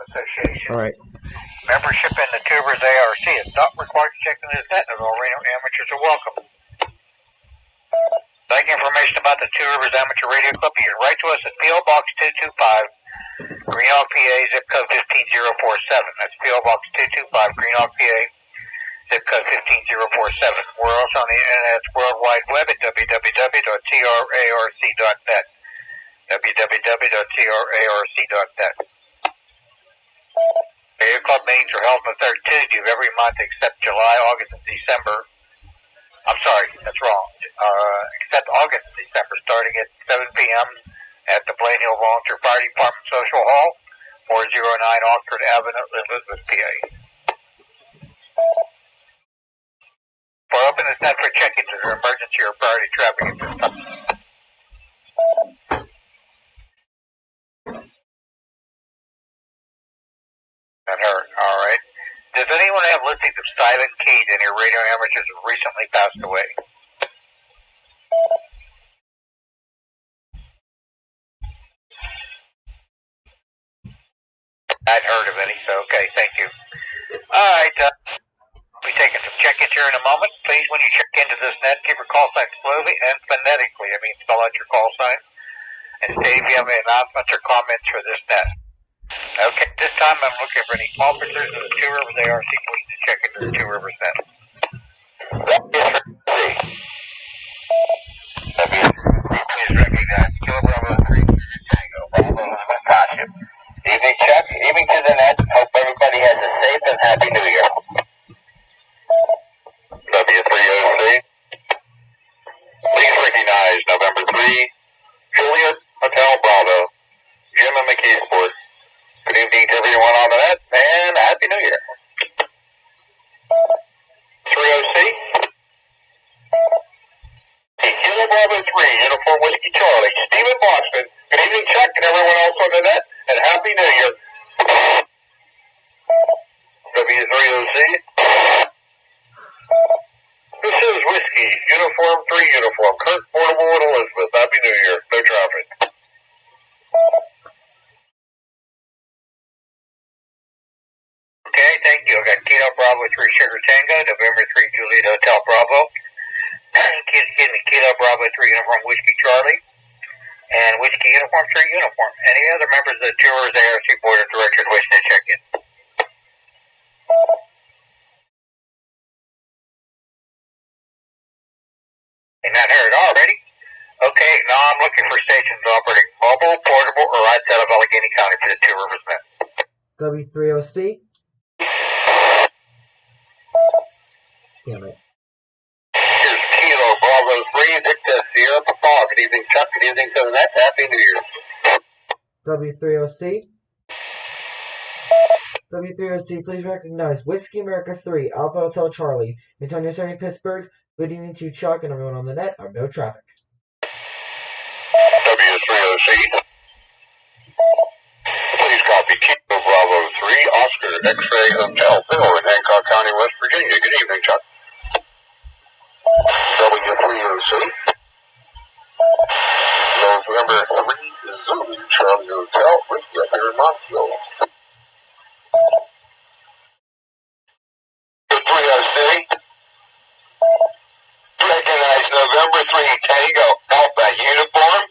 Association. All right. Membership in the Tubers ARC is not required to check into this net, and all radio amateurs are welcome. Like information about the Two Rivers Amateur Radio Club, you can write to us at P.O. Box 225, Greenhawk, PA, zip code 15047. That's P.O. Box 225, Greenhawk, PA, zip code 15047. We're also on the internet worldwide web at www.trarc.net. www.trarc.net. Radio Club meetings are held on the third Tuesday of every month except July, August, and December. I'm sorry, that's wrong. Except August and December, starting at 7 p.m. at the Blaine Hill Volunteer Fire Department Social Hall, 409 Oxford Avenue, Elizabeth, PA. For open this net for check-ins or emergency or priority traffic at this time. That hurt. All right. Does anyone have listings of Silent Keys? Any radio amateurs have recently passed away? I'd heard of any, so okay, thank you. All right, we'll be taking some check-ins here in a moment. Please, when you check into this net, keep your call sign slowly and phonetically. I mean, spell out your call sign. And state if you have any announcements or comments for this net. Okay, this time I'm looking for any officers of the Two Rivers ARC police to check into the Two Rivers net. Please recognize Kilo Bravo 3 Tango, Bravo Natasha. Evening check, evening to the net. Hope everybody has a safe and happy New Year. W3OC. Please recognize November 3, Juliet Hotel Bravo, Jim and McKeesport. Good evening to everyone on the net, and Happy New Year. 3OC. Kilo Bravo 3, Uniform Whiskey Charlie, Stephen Boston. Good evening, Chuck, and everyone else on the net, and Happy New Year. W3OC. This is Whiskey, Uniform 3 Uniform, Kurt, Portable, and Elizabeth. Happy New Year. No traffic. Okay, thank you. I got Kilo Bravo 3 Sugar Tango, November 3 Juliet Hotel Bravo. Excuse me, Kilo Bravo 3 Uniform Whiskey Charlie, and Whiskey Uniform 3 Uniform. Any other members of the Two Rivers ARC Board of Directors wishing to check in? And not heard already? Okay, now I'm looking for stations operating mobile, portable, or outside of Allegheny County for the Two Rivers net. W3OC. Damn it. Here's Kilo Bravo 3, Victor Sierra Papa. Good evening, Chuck. Good evening to the net. Happy New Year. W3OC. W3OC, please recognize Whiskey America 3, Alpha Hotel Charlie, Antonio City, Pittsburgh. Good evening to Chuck and everyone on the net. No traffic. W3OC. Please copy Kilo Bravo 3, Oscar X-Ray Hotel, Bill in Hancock County, West Virginia. Good evening, Chuck. W3OC. November 3, Zulu Charlie Hotel, Whiskey up here in Montville. W3OC. Recognize November 3 Tango Alpha Uniform,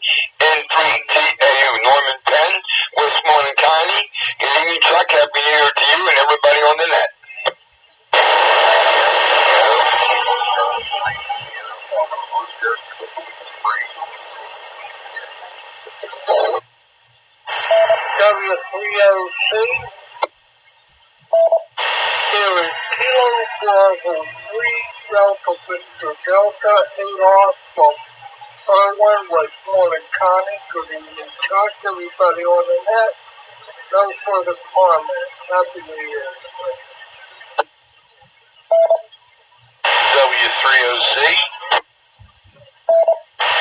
N3 TAU Norman Penn, Westmoreland County. Good evening, Chuck. Happy New Year to you and everybody on the net. W3OC. There is Kilo Bravo 3 Delta Victor Delta 8 off from Irwin, Westmoreland County. Good evening, Chuck. Everybody on the net. No further comments. Happy New Year. W3OC.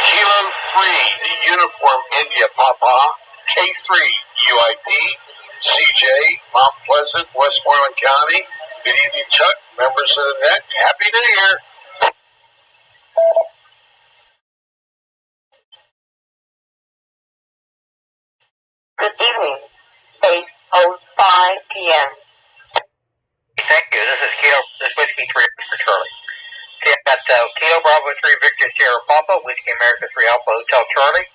Kilo 3, the Uniform India Papa, KC3EYE, CJ, Mount Pleasant, Westmoreland County. Good evening, Chuck. Members of the net. Happy New Year. Good evening. 805 p.m. Thank you. This is Whiskey 3 for Charlie. Okay, I've got Kilo Bravo 3 Victor Sierra Papa, Whiskey America 3 Alpha Hotel Charlie,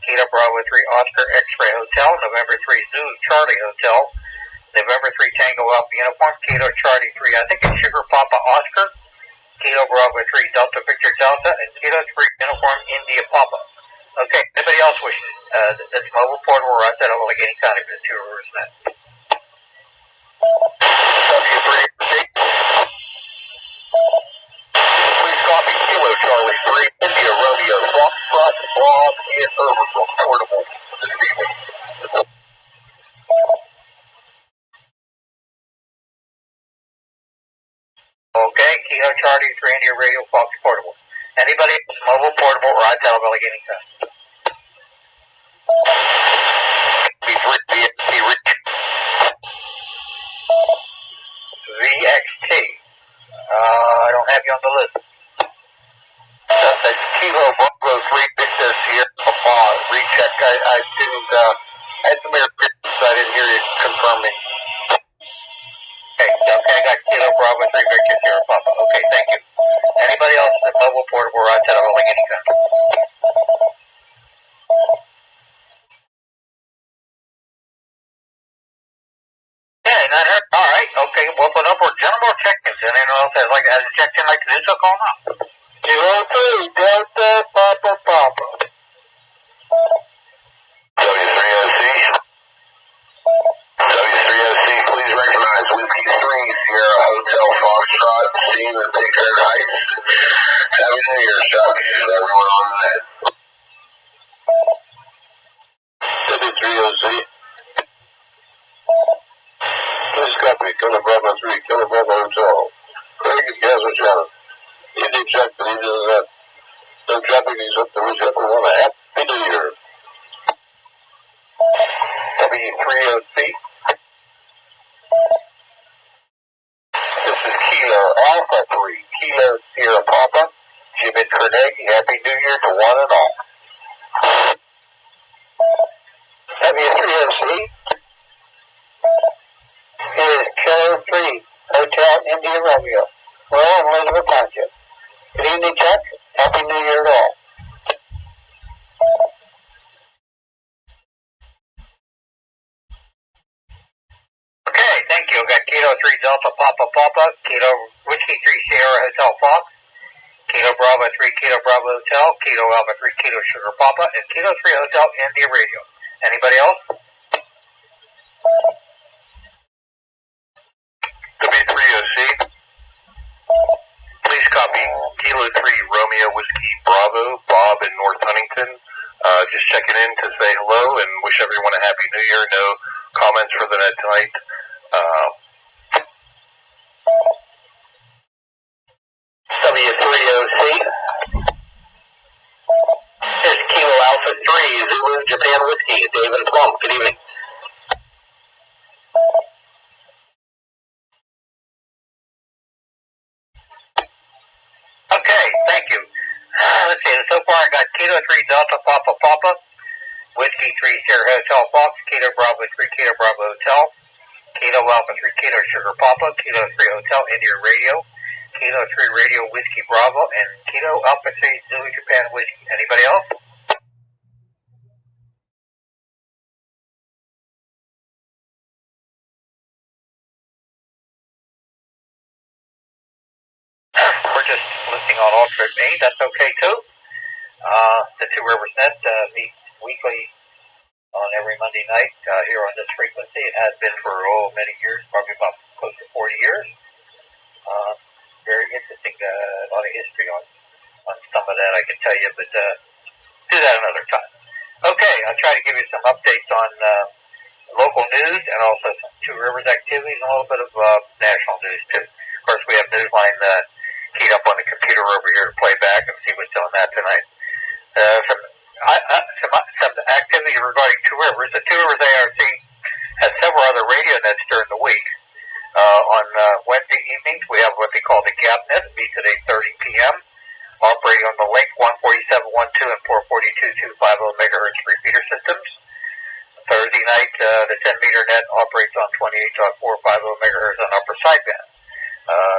Kilo Bravo 3 Oscar X-Ray Hotel, November 3 Zulu Charlie Hotel, November 3 Tango Alpha Uniform, Kilo Charlie 3, I think it's Sugar Papa Oscar, Kilo Bravo 3 Delta Victor Delta, and Kilo 3 Uniform India Papa. Okay, anybody else wishing that's mobile portable or outside of Allegheny County for the 2 Rivers Net? W3, please copy Kilo Charlie 3, India Romeo, Foxtrot, Bob, and Overflow Portable this evening. Okay, Kilo Charlie 3, India Radio, Fox Portable. Anybody else mobile portable or outside of Allegheny County? VXT. I don't have you on the list. That's Kilo Bravo 3 Victor Sierra recheck. I didn't, I had some interference, so I didn't hear you confirm me. Okay, I got Kilo Bravo 3 Victor Sierra Papa. Okay, thank you. Anybody else in mobile portable or outside of Allegheny County? Yeah, not heard. All right, okay. Well, put up for general check-ins. And anyone else has checked in like to do so, call now. 03 Delta Papa Papa. W3OC. W3OC, please recognize Whiskey 3 Sierra Hotel Foxtrot, Steve and Pickard Heights. Happy New Year, Chuck. Everyone on the net. W3OC. Please copy, Kilo Bravo 3, Kilo Bravo Hotel. Craig is Gasman Channel. He did check, but he doesn't have no traffic. He's up to wish everyone a happy New Year. W3OC. This is Kilo Alpha 3, Kilo Sierra Papa. Jim and Carnegie, happy New Year to one and all. W3OC. Is Kilo 3, Hotel India Romeo. We're all in Elizabeth Township. Good evening, Chuck. Happy New Year to all. Okay, thank you. We've got Kilo 3 Delta Papa Papa, Kilo Whiskey 3 Sierra Hotel Fox, Kilo Bravo 3 Kilo Bravo Hotel, Kilo Alpha 3 Kilo Sugar Papa, and Kilo 3 Hotel India Radio. Anybody else? W3OC. Please copy Kilo 3 Romeo Whiskey Bravo, Bob in North Huntington. Just checking in to say hello and wish everyone a happy New Year. No comments for the net tonight. W3OC. This is Kilo Alpha 3, Zulu Japan Whiskey, Dave and Plum. Good evening. Okay, thank you. Let's see, so far I got Kilo 3 Delta Papa Papa, Whiskey 3 Sierra Hotel Fox, Kilo Bravo 3 Kilo Bravo Hotel, Kilo Alpha 3 Kilo Sugar Papa, Kilo 3 Hotel India Radio, Kilo 3 Radio Whiskey Bravo, and Kilo Alpha 3 Zulu Japan Whiskey. Anybody else? We're just listing on alternate Maine. That's okay too. The Two Rivers Net meets weekly on every Monday night here on this frequency. It has been for many years, probably about close to 40 years. Very interesting, a lot of history on some of that I can tell you, but do that another time. Okay, I'll try to give you some updates on local news and also some Two Rivers activities and a little bit of national news too. Of course, we have Newsline keyed up on the computer over here to play back and see what's on that tonight. Some activity regarding Two Rivers. The Two Rivers ARC has several other radio nets during the week. On Wednesday evenings, we have what they call the Gap Net, meets at 8:30 p.m., operating on the link 147.12 and 442.250 megahertz repeater systems. Thursday night, the 10-meter net operates on 28.450 megahertz on upper sideband.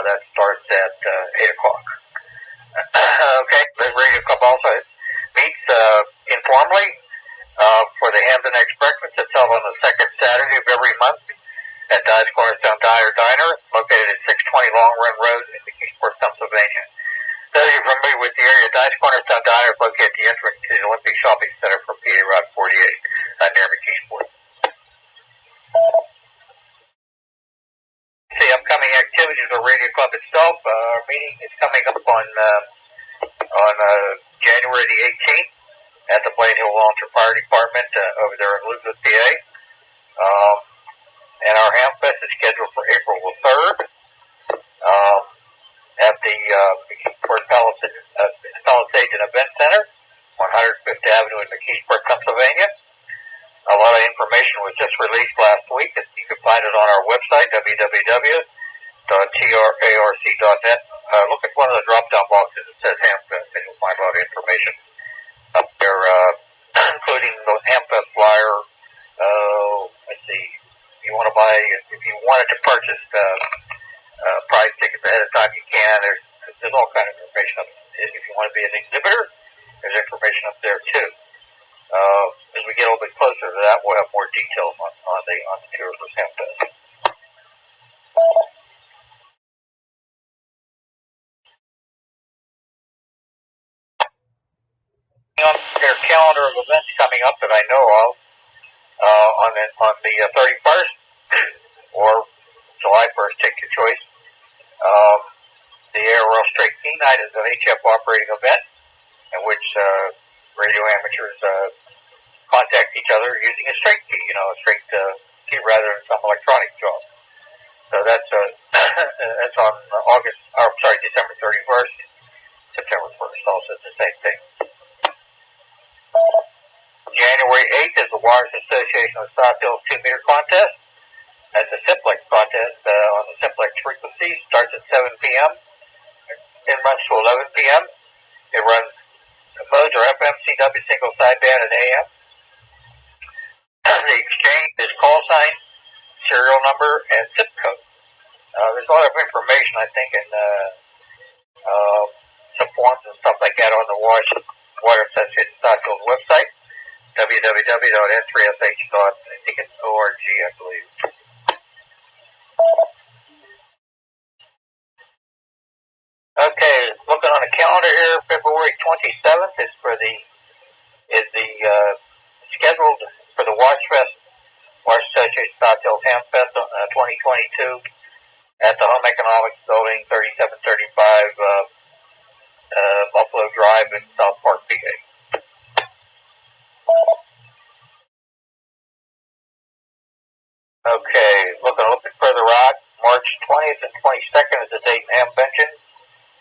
That starts at 8 o'clock. Okay, the radio club also meets informally for the Ham the Next Breakfast. It's held on the second Saturday of every month at Dodge Cornerstone Diner, located at 620 Long Run Road in McKeesport, Pennsylvania. Those of you familiar with the area, Dodge Cornerstone Diner is located at the entrance to the Olympic Shopping Center from PA Route 48 near McKeesport. The upcoming activities of the radio club itself, our meeting is coming up on January the 18th at the Blaine Hill Volunteer Fire Department over there in Elizabeth, PA. And our Ham Fest is scheduled for April the 3rd at the McKeesport Palisades and Event Center on 105th Avenue in McKeesport, Pennsylvania. A lot of information was just released last week. You can find it on our website, www.trarc.net. Look at one of the drop-down boxes that says Ham Fest, and you'll find a lot of information up there, including the Ham Fest flyer. Let's see, if you wanted to purchase prize tickets ahead of time, you can. There's all kind of information up there. If you want to be an exhibitor, there's information up there too. As we get a little bit closer to that, we'll have more details on the tour for Ham Fest. On their calendar of events coming up that I know of, on the 31st or July 1st, take your choice. The ARL Straight Key Night is an HF operating event in which radio amateurs contact each other using a straight key, a straight key rather than some electronic job. So that's that's on December 31st, September 1st. Also, it's the same thing. January 8th is the Wires Association of South Hills 2-meter contest. That's a simplex contest on the simplex frequency. Starts at 7 p.m. It runs to 11 p.m. It runs modes are FM, CW, single sideband, and AM. The exchange is call sign, serial number, and zip code. There's a lot of information, I think, in some forms and stuff like that on the Water Association South Hills website, www.n3sh.org, I believe. Okay, looking on the calendar here, February 27th is scheduled for the Watch Association South Hills Ham Fest 2022 at the Home Economics Building, 3735 Buffalo Drive in South Park, PA. Okay, looking a little bit further out, March 20th and 22nd is the Dayton Ham Convention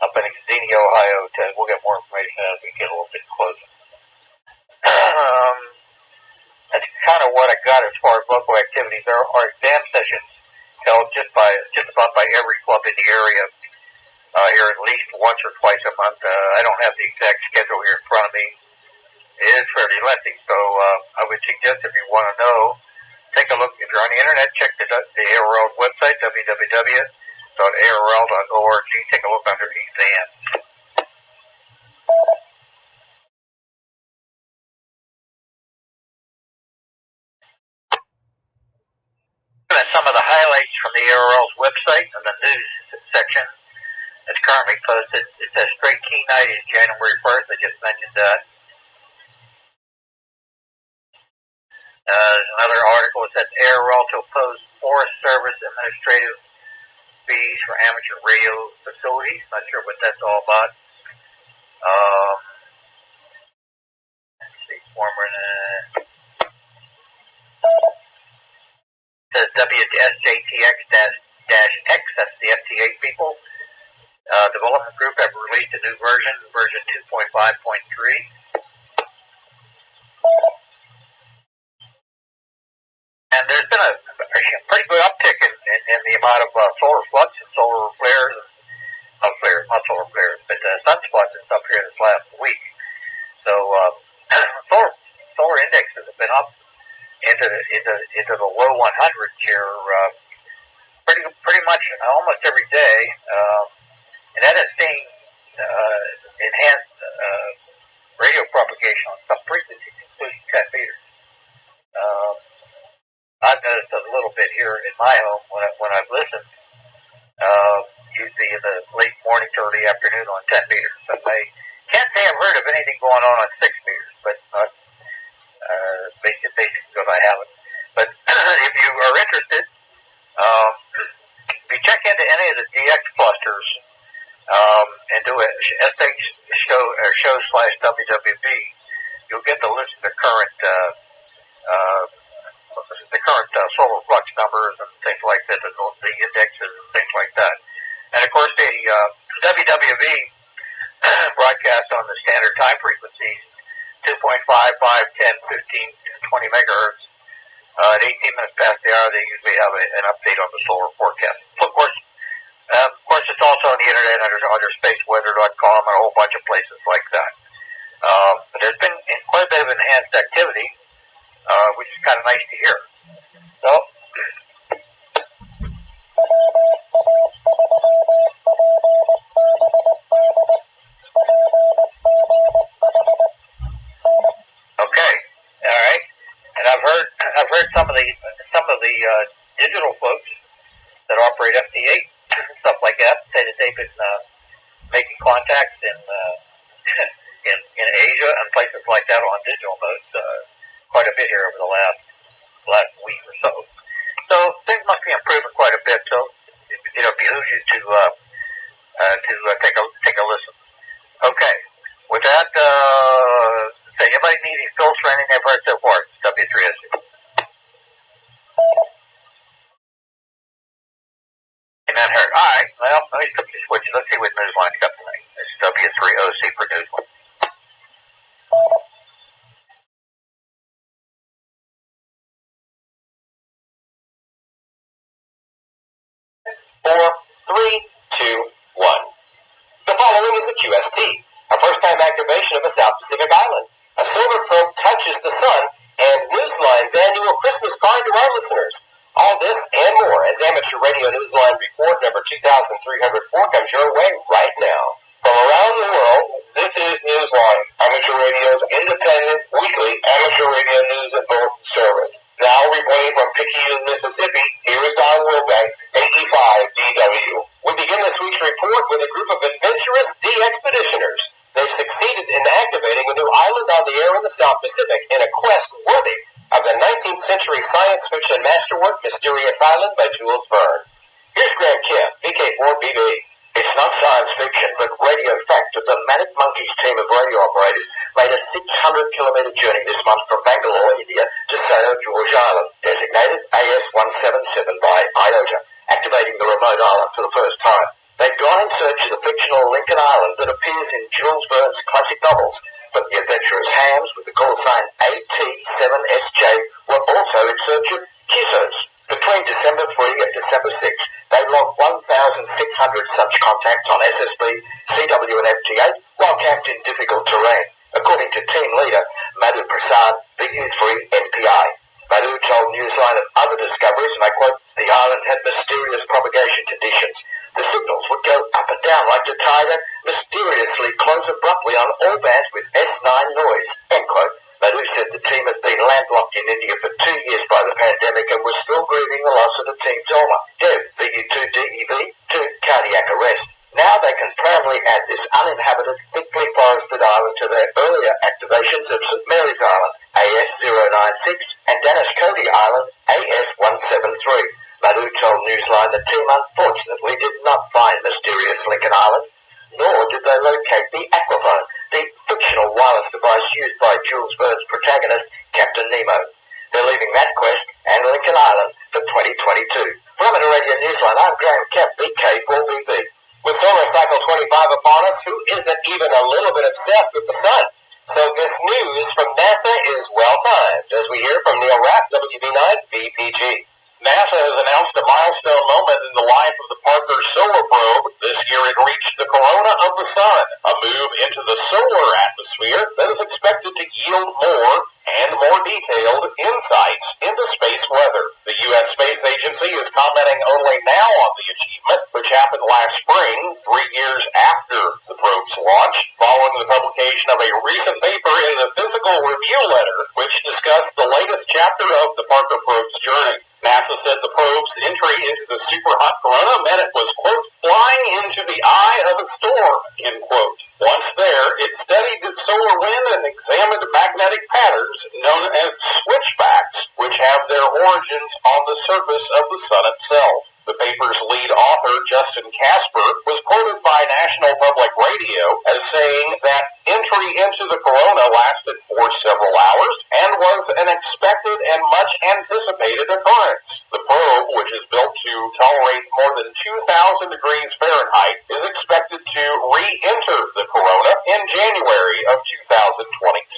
up in Xenia, Ohio. We'll get more information as we get a little bit closer. That's kind of what I got as far as local activities. There are exam sessions held just about by every club in the area here at least once or twice a month. I don't have the exact schedule here in front of me. It is fairly lengthy, so I would suggest if you want to know, take a look. If you're on the internet, check the ARL website, www.arl.org. Take a look under exams. And some of the highlights from the ARL's website in the news section is currently posted. It says Straight Key Night is January 1st. I just mentioned that. There's another article that says ARL to oppose Forest Service administrative fees for amateur radio facilities. Not sure what that's all about. Let's see, says WSJTX-X, that's the FT8 people. Development Group have released a new version 2.5.3. And there's been a pretty good uptick in the amount of solar floods and solar flares, not solar flares, but sunspots and stuff here this last week. So solar indexes have been up into the low 100s here, pretty much almost every day, and that has seen enhanced radio propagation on some frequencies, including 10 meters. I've noticed a little bit here in my home when I've listened, usually in the late morning to early afternoon on 10 meters. So I can't say I've heard of anything going on 6 meters, but basically because I haven't. But if you are interested, if you check into any of the DX clusters and do a SH show/WWB, you'll get to listen to current solar flux numbers and things like that, the indexes and things like that. And of course, the WWV broadcast on the standard time frequencies, 2.5, 5, 10, 15, 20 megahertz. At 18 minutes past the hour, they usually have an update on the solar forecast. So, of course, it's also on the internet under spaceweather.com and a whole bunch of places like that. But there's been quite a bit of enhanced activity, which is kind of nice to hear. So, okay, all right. And I've heard some of the digital folks that operate FT8 stuff like that say that they've been making contacts in Asia and places like that on digital modes quite a bit here over the last week or so. So things must be improving quite a bit. So behooves you to take a listen. Okay, with that, does anybody need any fills for anything they've heard so far? W3SC. Not heard. All right. Well, let me switch. Let's see what Newsline's got tonight. It's W3OC for Newsline. The following is a QST, a first-time activation of a South Pacific island. A solar probe touches the sun, and Newsline's annual Christmas card to our listeners. All this and more as Amateur Radio Newsline Report number 2304 comes your way right now. From around the world, this is Newsline, Amateur Radio's independent, weekly amateur radio news and bulletin service. Now reporting from Picayune, Mississippi, here is Don Wilbank, AE5DW. We begin this week's report with a group of adventurous de-expeditioners. They succeeded in activating a new island on the air in the South Pacific in a quest worthy of the 19th century science fiction masterwork Mysterious Island by Jules Verne. Here's Graham Kemp, VK4BB. It's not science fiction, but radio fact that the Manic Monkeys team of radio operators made a 600-kilometer journey this month from Bangalore, India, to Sao George Island, designated AS-177 by IOTA, activating the remote island for the first time. They've gone in search of the fictional Lincoln Island that appears in Jules Verne's classic novels, but the adventurous hams with the call sign AT7SJ were also in search of Kissos. Between December 3 and December 6, they logged 1,600 such contacts on SSB, CW and FT8 while camped in difficult terrain, according to team leader Madhu Prasad, VU3NPI. Madhu told Newsline of other discoveries, and I quote, "The island had mysterious propagation conditions. The signals would go up and down like the tide and mysteriously close abruptly on all bands with S9 noise," end quote. Madhu said the team had been landlocked in India for 2 years by the pandemic and was still grieving the loss of the team's owner, Dev, VU2DEV, to cardiac arrest. Now they can proudly add this uninhabited, thickly forested island to their earlier activations of St. Mary's Island, AS096, and Danish-Cody Island, AS173. Madhu told Newsline the team unfortunately did not find mysterious Lincoln Island, nor did they locate the Aquaphone, the fictional wireless device used by Jules Verne's protagonist, Captain Nemo. They're leaving that quest and Lincoln Island for 2022. For Amateur Radio Newsline, I'm Graham Kemp, VK4BB. With solar cycle 25 upon us, who isn't even a little bit obsessed with the sun? So this news from NASA is well-timed, as we hear from Neil Rapp, WB9 VPG. NASA has announced a milestone moment in the life of the Parker Solar Probe. This year it reached the corona of the sun, a move into the solar atmosphere that is expected to yield more and more detailed insights into space weather. The U.S. Space Agency is commenting only now on the achievement, which happened last spring, 3 years after the probe's launch, following the publication of a recent paper in the Physical Review Letter, which discussed the latest chapter of the Parker probe's journey. NASA said the probe's entry into the super-hot corona meant it was, quote, flying into the eye of a storm, end quote. Once there, it studied its solar wind and examined magnetic patterns known as switchbacks, which have their origins on the surface of the sun itself. The paper's lead author, Justin Casper, was quoted by National Public Radio as saying that entry into the corona lasted for several hours and was an expected and much anticipated occurrence. The probe, which is built to tolerate more than 2,000 degrees Fahrenheit, is expected to re-enter the corona in January of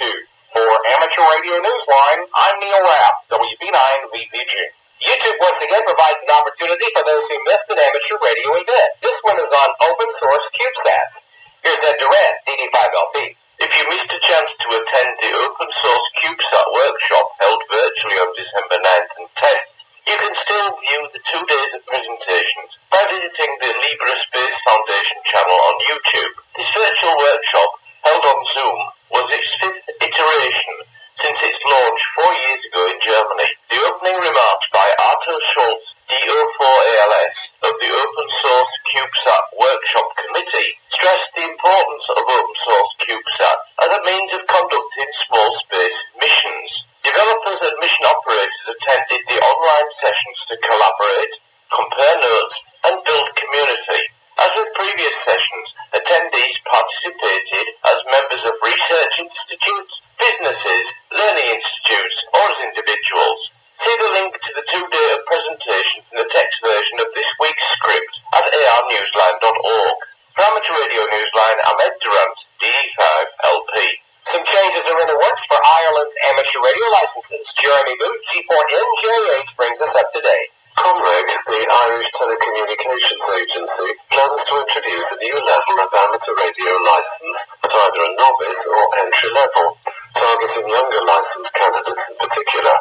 2022. For Amateur Radio Newsline, I'm Neil Rapp, WB9VPG. YouTube once again provides an opportunity for those who missed an amateur radio event. This one is on open source Cubesat. Here's Ed Durant, DD5LP. If you missed a chance to attend the open source Cubesat workshop held virtually on December 9th and 10th, you can still view the 2 days of presentations by visiting the Libre Space Foundation channel on YouTube. This virtual workshop, held on Zoom, was its 5th iteration since its launch 4 years ago in Germany. The opening remarks by Arthur Schultz, DO4ALS, of the Open Source Cubesat Workshop Committee, stressed the importance of open source Cubesat as a means of conducting small space missions. Developers and mission operators attended the online sessions to collaborate, compare notes, and build community. As with previous sessions, attendees participated as members of research institutes, businesses, learning institutes, or as individuals. See the link to the 2-day of presentations in the text version of this week's script at arnewsline.org. For Amateur Radio Newsline, I'm Ed Durant, D5LP. Some changes are in the works for Ireland's amateur radio licenses. Jeremy Boot, G4NJH, brings us up to date. COMREG, the Irish Telecommunications Agency, plans to introduce a new level of amateur radio license at either a novice or entry level, targeting younger licensed candidates in particular.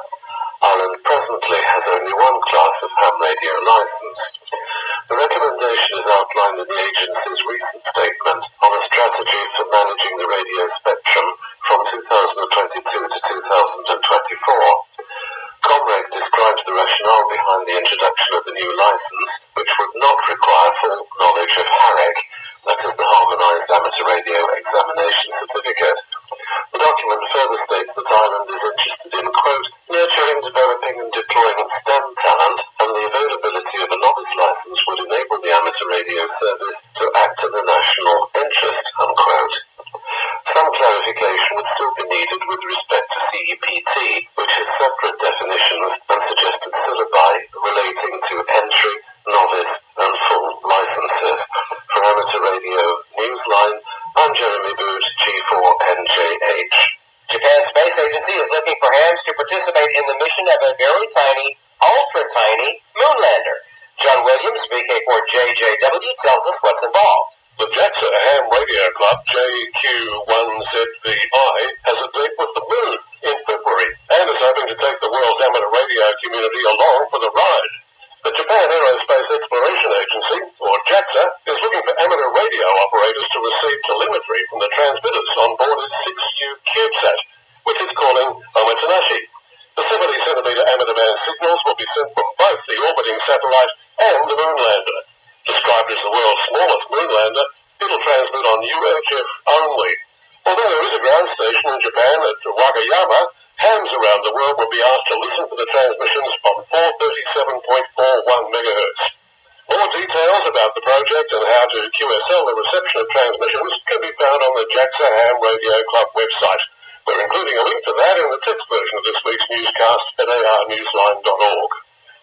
Ireland presently has only one class of ham radio license. The recommendation is outlined in the agency's recent statement on a strategy for managing the radio spectrum from 2022 to 2024. COMREG describes the rationale behind the introduction of the new license, which would not require full knowledge of HAREC, that is the Harmonised Amateur Radio Examination Certificate. The document further states that Ireland is interested in, quote, nurturing, developing and deploying STEM talent, and the availability of a novice license would enable the amateur radio service to act in the national interest, unquote. Some clarification would still be needed with respect to CEPT, which has separate definitions and suggested syllabi relating to entry, novice and full licenses. For Amateur Radio Newsline, I'm Jeremy Boot, G4NJH. Japan's space agency is looking for hams to participate in the mission of a very tiny, ultra-tiny moonlander. John Williams, VK4JJW, tells us what's involved. The JAXA Ham Radio Club, JQ1ZVI, has a date with the moon in February and is hoping to take the world's amateur radio community along for the ride. The Japan Aerospace Exploration Agency, or JAXA, is looking for amateur radio operators to receive telemetry from the transmitters on board its 6U Cubesat, which is calling Omatanashi. The 70-centimeter amateur band signals will be sent from both the orbiting satellite and the moonlander. Described as the world's smallest moonlander, it'll transmit on UHF only. Although there is a ground station in Japan at Wakayama, hams around the world will be asked to listen to the transmissions from 437.41 MHz. More details about the project and how to QSL the reception of transmissions can be found on the JAXA Ham Radio Club website. We're including a link to that in the text version of this week's newscast at arnewsline.org.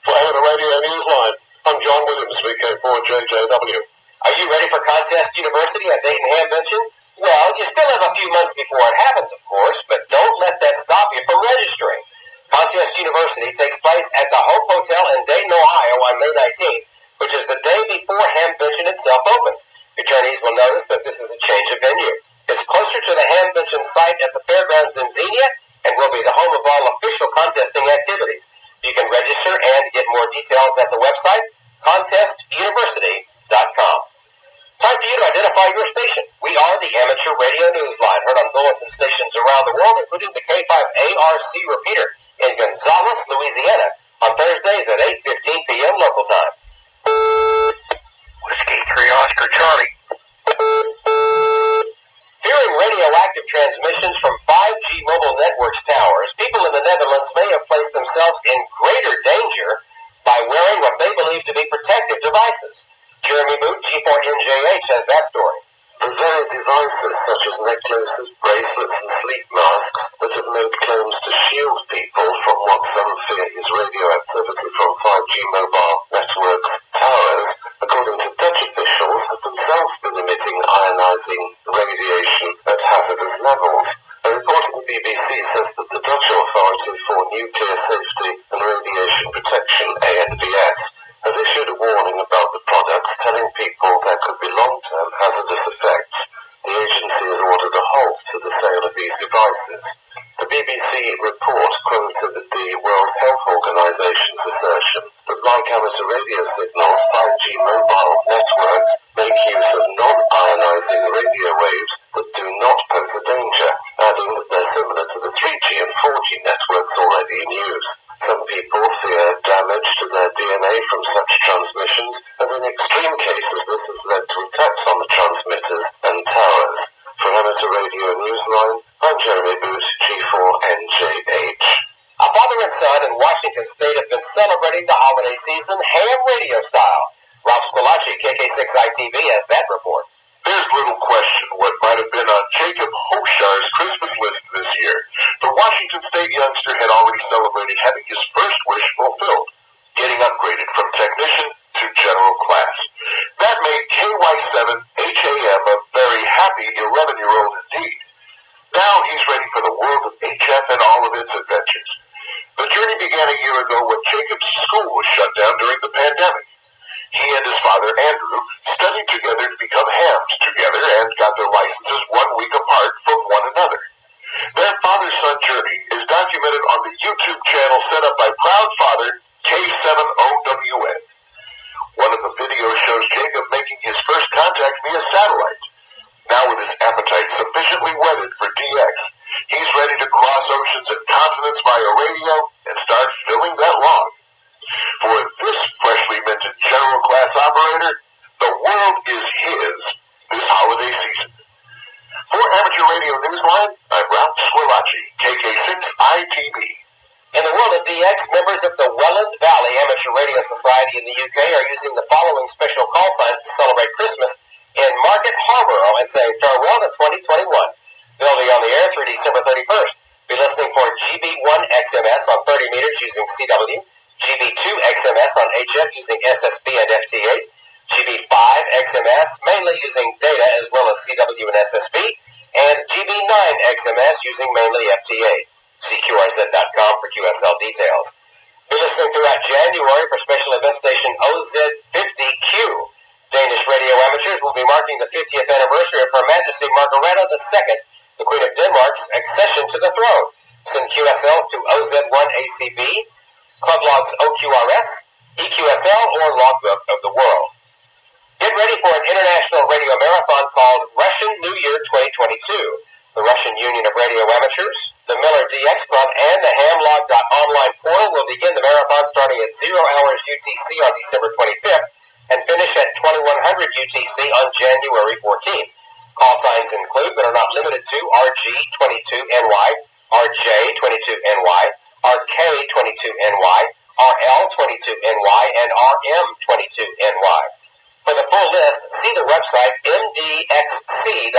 For Amateur Radio Newsline, I'm John Williams, VK4JJW. Are you ready for Contest University at Dayton Hamvention? Well, you still have a few months before it happens, of course, but don't let that stop you from registering. Contest University takes place at the Hope Hotel in Dayton, Ohio on May 19th, which is the day before Hamvention itself opens. Attorneys will notice that this is a change of venue. It's closer to the Hamvention site at the fairgrounds in Xenia and will will be the home of all official contesting activities. You can register and get more details at the website, contestuniversity.com. Time for you to identify your station. We are the Amateur Radio Newsline, heard on bulletin stations around the world, including the K5ARC repeater in Gonzales, Louisiana, on Thursdays at 8:15 p.m. local time. Whiskey 3 Oscar Charlie. Fearing radioactive transmissions from 5G mobile networks towers, people in the Netherlands may have placed themselves in greater danger by wearing what they believe to be protective devices. Jeremy Boot, G4NJH, has that story. The very devices, such as necklaces, bracelets, and sleep masks, that have made claims to shield people from what some fear is radioactivity from 5G mobile network towers, according to Dutch officials, have themselves been emitting ionizing radiation at hazardous levels. A report of the BBC says that the Dutch Authority for Nuclear Safety and Radiation Protection, ANVS, has issued a warning about the products, telling people there could be long-term hazardous effects. The agency has ordered a halt to the sale of these devices. The BBC report quoted the World Health Organization's assertion that, like amateur radio signals, 5G mobile networks make use of non-ionizing radio waves that do not pose a danger, adding that they're similar to the 3G and 4G networks already in use. Some people fear damage to their DNA from such transmissions, and in extreme cases this has led to attacks on the transmitters and towers. For Amateur Radio Newsline, I'm Jeremy Boot, G4NJH. A father and son in Washington State have been celebrating the holiday season ham radio style. Rob Squillace, KK3EYE has that report. There's little question what might have been on Jacob Hoshar's Christmas list this year. The Washington State youngster had already celebrated having his first wish fulfilled, getting upgraded from technician to general class. That made KY7HAM a very happy 11-year-old indeed. Now he's ready for the world of HF and all of its adventures. The journey began a year ago when Jacob's school was shut down during the pandemic. He and his father, Andrew, studied together to become hams together and got their licenses 1 week apart from one another. Their father-son journey is documented on the YouTube channel set up by proud father K7OWN. One of the videos shows Jacob making his first contact via satellite. Now with his appetite sufficiently whetted for DX, he's ready to cross oceans and continents via radio and start filling that log. For this freshly minted general class operator, the world is his this holiday season. For Amateur Radio Newsline, I'm Rob Squillace, KK3EYE. In the world of DX, members of the Welland Valley Amateur Radio Society in the UK are using the following special call signs to celebrate Christmas in Market Harborough and say farewell to 2021. They'll be on the air through December 31st. Be listening for GB1 XMS on 30 meters using CW, GB2 XMS on HF using SSB and FT8, GB5 XMS mainly using data as well as CW and SSB, and GB9 XMS using mainly FT8. See QRZ.com for QSL details. Be listening throughout January for special event station OZ50Q. Danish radio amateurs will be marking the 50th anniversary of Her Majesty Margareta II, the Queen of Denmark's accession to the throne. Send QSL to OZ1ACB, Club Logs OQRS, EQSL, or Logbook of the World. Get ready for an international radio marathon called Russian New Year 2022. The Russian Union of Radio Amateurs, the Miller DX Club, and the Hamlog.online portal will begin the marathon starting at 0 hours UTC on December 25th and finish at 2100 UTC on January 14th. Call signs include, but are not limited to, RG22NY, RJ22NY, RK22NY, RL22NY, and RM22NY. For the full list, see the website mdxc.ru.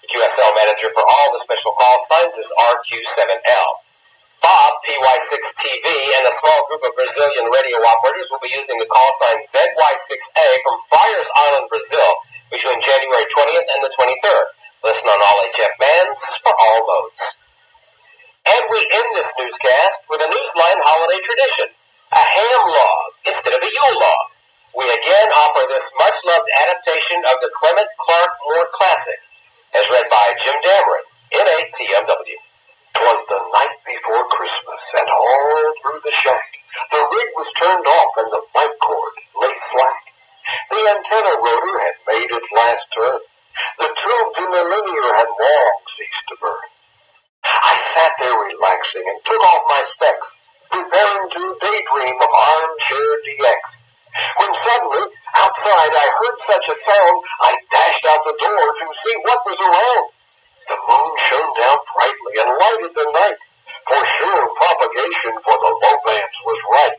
The QSL manager for all the special call signs is RQ7L. Bob, PY6TV, and a small group of Brazilian radio operators will be using the call sign ZY6A from Friars Island, Brazil, between January 20th and the 23rd. Listen on all HF bands for all modes. And we end this newscast with a Newsline holiday tradition, a ham log instead of a Yule log. We again offer this much-loved adaptation of the Clement Clarke Moore classic, as read by Jim Dameron, N.A. TMW. 'Twas the night through the shack. The rig was turned off and the flight cord lay slack. The antenna rotor had made its last turn. The tubes in the linear had long ceased to burn. I sat there relaxing and took off my specs, preparing to daydream of armchair DX. When suddenly, outside, I heard such a sound, I dashed out the door to see what was around. The moon shone down brightly and lighted the night. For sure, propagation for the low bands was right.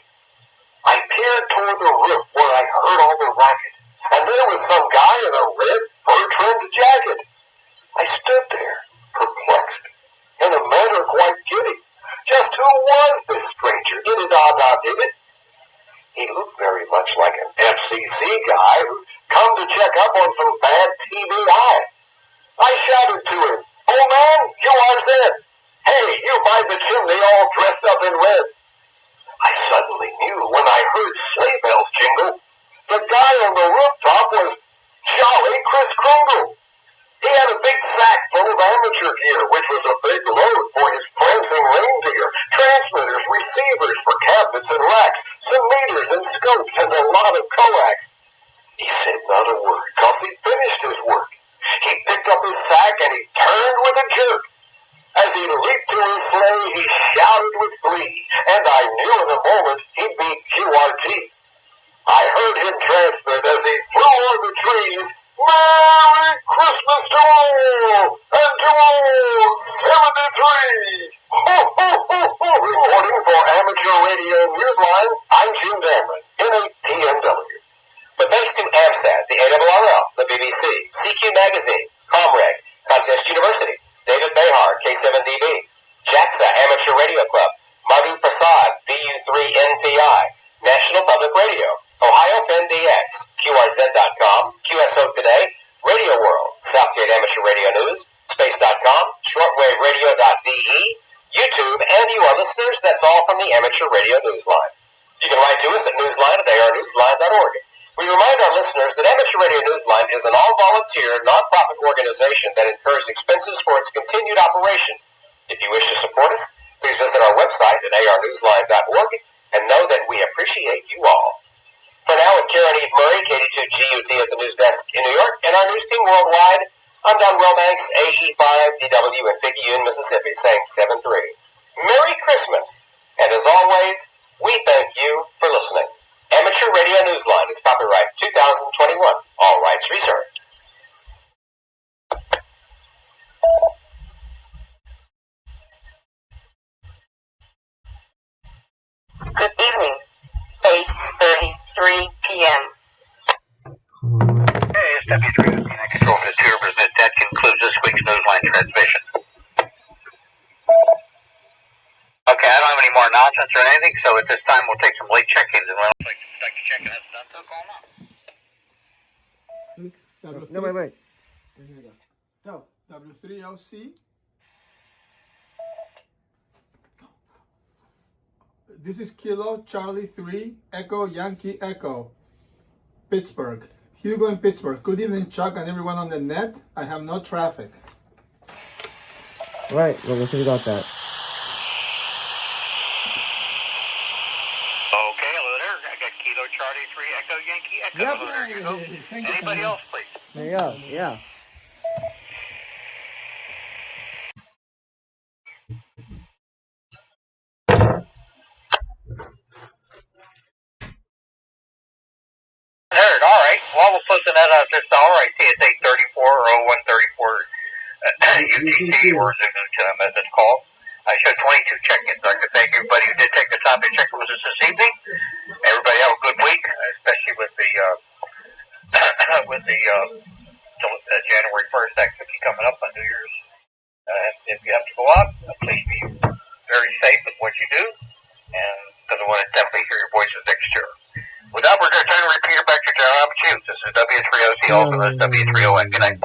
I peered toward the roof where I heard all the racket, and there was some guy in a red fur-trimmed jacket. I stood there, perplexed, in a manner quite giddy. Just who was this stranger? Did it? He looked very much like an FCC guy who'd come to check up on some bad TBI. I shouted to him, "Oh man, you are Zed. Hey, you by the chimney all dressed up in red." I suddenly knew when I heard sleigh bells jingle. The guy on the rooftop was Jolly Kris Kringle. He had a big sack full of amateur gear, which was a big load for his prancing reindeer, transmitters, receivers for cabinets and racks, some meters and scopes, and a lot of coax. He said not a word, 'cause he finished his work. He picked up his sack and he turned with a jerk. As he leaped to his sleigh, he shouted with glee, and I knew in a moment he'd be QRT. I heard him transmit as he flew over the trees, "Merry Christmas to all, and to all 73! Ho, ho, ho, ho!" Reporting for Amateur Radio Newsline, I'm Jim Damron, NATMW. But thanks to AMSAT, the ARRL, the BBC, CQ Magazine, Comreg, Contest University, David Behar, K7DB, JAXA Amateur Radio Club, Madhu Prasad, VU3NPI, National Public Radio, Ohio Penn DX, QRZ.com, QSO Today, Radio World, Southgate Amateur Radio News, Space.com, ShortWaveRadio.de, YouTube, and you, our listeners, that's all from the Amateur Radio Newsline. You can write to us at newsline@arnewsline.org. We remind our listeners that Amateur Radio Newsline is an all-volunteer, non-profit organization that incurs expenses for its continued operation. If you wish to support us, please visit our website at arnewsline.org and know that we appreciate you all. For now, with Karen Eve Murray, KD2GUT at the news desk in New York, and our news team worldwide, I'm Don Romanx, AE5DW in Picayune, Mississippi, saying 7-3. Merry Christmas, and as always, we thank you for listening. Amateur Radio Newsline is copyright 2021. All rights reserved. Good evening. 8:33 p.m. Hey, it's W3OC, and I control for the two rivers. That concludes this week's Newsline transmission. Okay, I don't have any more announcements or anything, so at this time we'll take some late check-ins, and we'll like to check in. That's what's going on. No, wait. Here we go. Go. W3OC. This is Kilo Charlie 3 Echo Yankee Echo, Pittsburgh. Hugo in Pittsburgh. Good evening, Chuck, and everyone on the net. I have no traffic. Right, well, let's see if we got that. Okay, hello there. I got Kilo Charlie 3 Echo Yankee Echo. Yep. Hello there, Hugo. Thank you. Anybody else, please? There you go, yeah. Heard. All right. Well, we'll close the net out this hour. I see it's 8:34 or 01:34 UTC or Zulu as it's called. I showed 22 check-ins. I'd like to thank everybody who did take the time to check with us this evening. Everybody have a good week, especially with the January 1st activity coming up on New Year's. If you have to go out, please be very safe with what you do, and because I want to definitely hear your voices next year. With that, we're going to turn the repeater back to John Hopkins. This is W3OC, also known as W3ON. Good night.